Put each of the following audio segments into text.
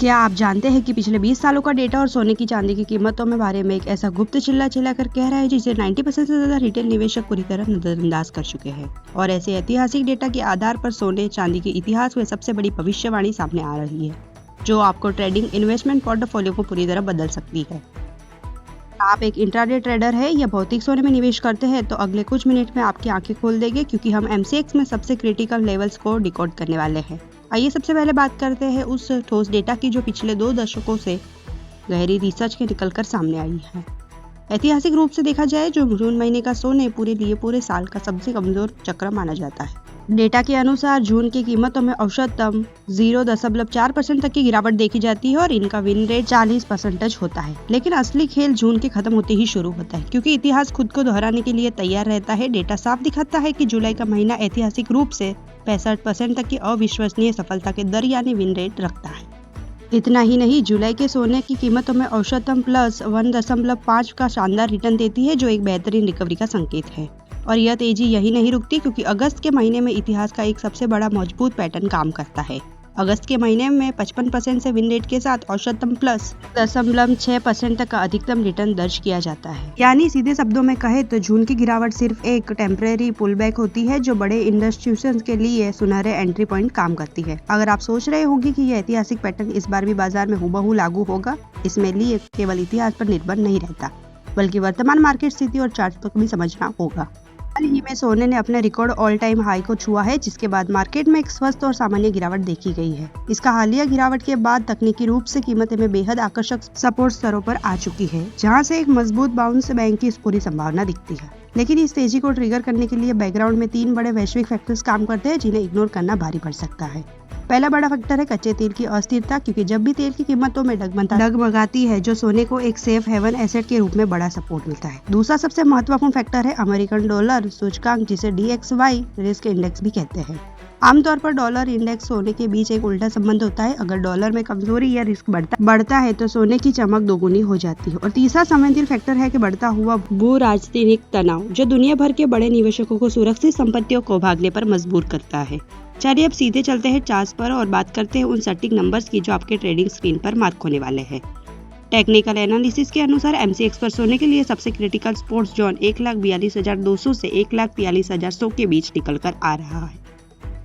क्या आप जानते हैं कि पिछले 20 सालों का डेटा और सोने की चांदी की कीमतों में बारे में एक ऐसा गुप्त चिल्ला कर कह रहा है जिसे 90% से ज्यादा रिटेल निवेशक पूरी तरह नजरअंदाज कर चुके हैं। और ऐसे ऐतिहासिक डेटा के आधार पर सोने चांदी के इतिहास में सबसे बड़ी भविष्यवाणी सामने आ रही है, जो आपको ट्रेडिंग इन्वेस्टमेंट पोर्टफोलियो को पूरी तरह बदल सकती है। आप एक इंट्राडे ट्रेडर है या भौतिक सोने में निवेश करते हैं तो अगले कुछ मिनट में आपकी आंखें खोल देंगे, क्योंकि हम MCX में सबसे क्रिटिकल लेवल्स को डिकोड करने वाले हैं। आइए सबसे पहले बात करते हैं उस ठोस डेटा की जो पिछले 2 दशकों से गहरी रिसर्च के निकलकर सामने आई है। ऐतिहासिक रूप से देखा जाए जो जून महीने का सोने पूरे साल का सबसे कमजोर चक्र माना जाता है। डेटा के अनुसार जून की कीमतों में औसतन 0.4% तक की गिरावट देखी जाती है और इनका विन रेट 40% होता है। लेकिन असली खेल जून के खत्म होते ही शुरू होता है, क्योंकि इतिहास खुद को दोहराने के लिए तैयार रहता है। डेटा साफ दिखाता है कि जुलाई का महीना ऐतिहासिक रूप से 65% तक की अविश्वसनीय सफलता के दर यानी विन रेट रखता है। इतना ही नहीं, जुलाई के सोने की कीमतों में औसतन +1.5 का शानदार रिटर्न देती है, जो एक बेहतरीन रिकवरी का संकेत है। और यह तेजी यही नहीं रुकती, क्योंकि अगस्त के महीने में इतिहास का एक सबसे बड़ा मजबूत पैटर्न काम करता है। अगस्त के महीने में 55% से विन रेट के साथ औसतन +0.6% तक का अधिकतम रिटर्न दर्ज किया जाता है। यानी सीधे शब्दों में कहे तो जून की गिरावट सिर्फ एक टेम्परेरी पुलबैक होती है, जो बड़े इंस्टीट्यूशंस के लिए सुनहरे एंट्री पॉइंट काम करती है। अगर आप सोच रहे होंगे कि यह ऐतिहासिक पैटर्न इस बार भी बाजार में हूबहू लागू होगा, इसमें लिए केवल इतिहास पर निर्भर नहीं रहता, बल्कि वर्तमान मार्केट स्थिति और चार्ट को भी समझना होगा। हाल ही में सोने ने अपने रिकॉर्ड ऑल टाइम हाई को छुआ है, जिसके बाद मार्केट में एक स्वस्थ और सामान्य गिरावट देखी गई है। इसका हालिया गिरावट के बाद तकनीकी रूप से कीमतें में बेहद आकर्षक सपोर्ट स्तरों पर आ चुकी है, जहां से एक मजबूत बाउंस बैंक की पूरी संभावना दिखती है। लेकिन इस तेजी को ट्रिगर करने के लिए बैकग्राउंड में 3 बड़े वैश्विक फैक्टर्स काम करते हैं, जिन्हें इग्नोर करना भारी पड़ सकता है। पहला बड़ा फैक्टर है कच्चे तेल की अस्थिरता, क्योंकि जब भी तेल की कीमतों में डगमगाती है, जो सोने को एक सेफ हेवन एसेट के रूप में बड़ा सपोर्ट मिलता है। दूसरा सबसे महत्वपूर्ण फैक्टर है अमेरिकन डॉलर सूचकांक, जिसे DXY रिस्क इंडेक्स भी कहते हैं। आमतौर पर डॉलर इंडेक्स सोने के बीच एक उल्टा संबंध होता है। अगर डॉलर में कमजोरी या रिस्क बढ़ता है तो सोने की चमक दोगुनी हो जाती है। और तीसरा संवेदनशील फैक्टर है कि बढ़ता हुआ भू राजनीतिक तनाव, जो दुनिया भर के बड़े निवेशकों को सुरक्षित संपत्तियों को भागने पर मजबूर करता है। चलिए अब सीधे चलते हैं चार्ट्स पर और बात करते हैं उन सटीक नंबर्स की जो आपके ट्रेडिंग स्क्रीन पर मार्क होने वाले हैं। टेक्निकल एनालिसिस के अनुसार MCX पर सोने के लिए सबसे क्रिटिकल सपोर्ट जोन 1,42,200 से 1,43,100 के बीच निकल कर आ रहा है।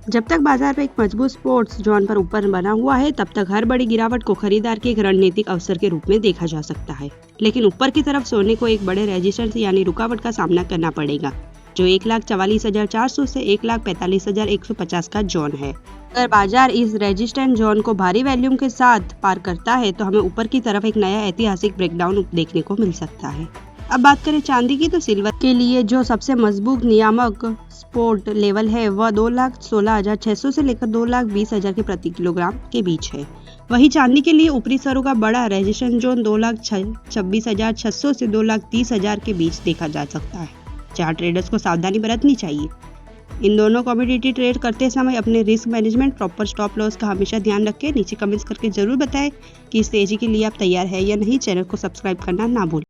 जब तक बाजार में एक मजबूत सपोर्ट जोन पर ऊपर बना हुआ है, तब तक हर बड़ी गिरावट को खरीदार के एक रणनीतिक अवसर के रूप में देखा जा सकता है। लेकिन ऊपर की तरफ सोने को एक बड़े रेजिस्टेंस यानी रुकावट का सामना करना पड़ेगा, जो 1,44,400 से 1,45,150 का जोन है। अगर बाजार इस रेजिस्टेंस जोन को भारी वॉल्यूम के साथ पार करता है तो हमें ऊपर की तरफ एक नया ऐतिहासिक ब्रेकडाउन देखने को मिल सकता है। अब बात करें चांदी की, तो सिल्वर के लिए जो सबसे मजबूत नियामक सपोर्ट लेवल है वह 2,16,600 से लेकर 2,20,000 के प्रति किलोग्राम के बीच है। वही चांदी के लिए ऊपरी स्तरों का बड़ा रेजिस्टेंस जोन 2,26,600 से 2,30,000 के बीच देखा जा सकता है, जहां ट्रेडर्स को सावधानी बरतनी चाहिए। इन दोनों कमोडिटी ट्रेड करते समय अपने risk management, proper stop loss का हमेशा ध्यान रखें। नीचे कमेंट्स करके जरूर बताएं कि इस तेजी के लिए आप तैयार है या नहीं। चैनल को सब्सक्राइब करना ना भूलें।